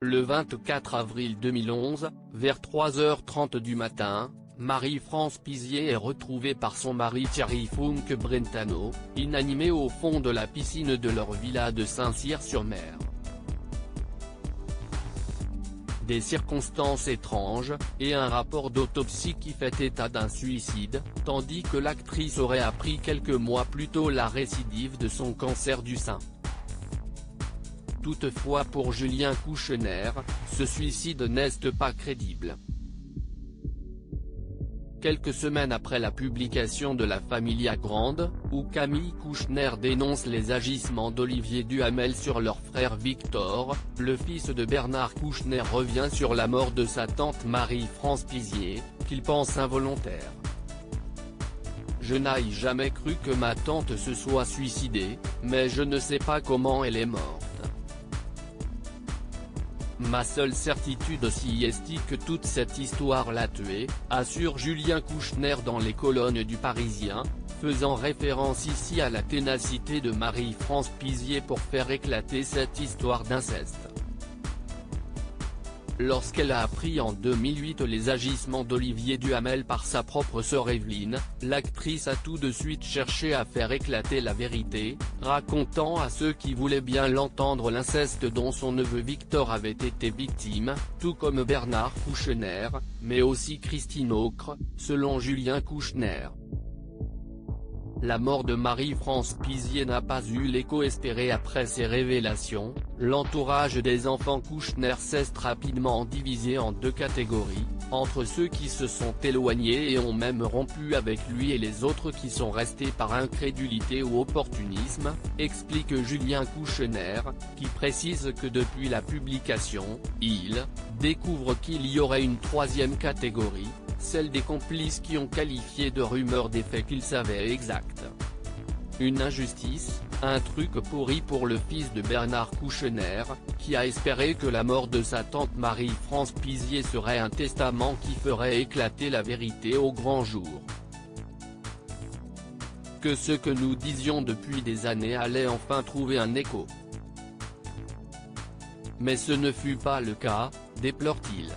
Le 24 avril 2011, vers 3h30 du matin, Marie-France Pizier est retrouvée par son mari Thierry Funk Brentano, inanimé au fond de la piscine de leur villa de Saint-Cyr-sur-Mer. Des circonstances étranges, et un rapport d'autopsie qui fait état d'un suicide, tandis que l'actrice aurait appris quelques mois plus tôt la récidive de son cancer du sein. Toutefois, pour Julien Kouchner, ce suicide n'est pas crédible. Quelques semaines après la publication de La Familia Grande, où Camille Kouchner dénonce les agissements d'Olivier Duhamel sur leur frère Victor, le fils de Bernard Kouchner revient sur la mort de sa tante Marie-France Pizier, qu'il pense involontaire. « Je n'ai jamais cru que ma tante se soit suicidée, mais je ne sais pas comment elle est morte. Ma seule certitude aussi est que toute cette histoire l'a tuée », assure Julien Kouchner dans les colonnes du Parisien, faisant référence ici à la ténacité de Marie-France Pizier pour faire éclater cette histoire d'inceste. Lorsqu'elle a appris en 2008 les agissements d'Olivier Duhamel par sa propre sœur Evelyne, l'actrice a tout de suite cherché à faire éclater la vérité, racontant à ceux qui voulaient bien l'entendre l'inceste dont son neveu Victor avait été victime, tout comme Bernard Kouchner, mais aussi Christine Aucre, selon Julien Kouchner. La mort de Marie-France Pizier n'a pas eu l'écho espéré après ces révélations. L'entourage des enfants Kouchner s'est rapidement divisé en deux catégories, entre ceux qui se sont éloignés et ont même rompu avec lui et les autres qui sont restés par incrédulité ou opportunisme, explique Julien Kouchner, qui précise que depuis la publication, il découvre qu'il y aurait une troisième catégorie, celle des complices qui ont qualifié de rumeurs des faits qu'ils savaient exacts. Une injustice, un truc pourri pour le fils de Bernard Kouchner, qui a espéré que la mort de sa tante Marie-France Pizier serait un testament qui ferait éclater la vérité au grand jour. Que ce que nous disions depuis des années allait enfin trouver un écho. Mais ce ne fut pas le cas, déplore-t-il.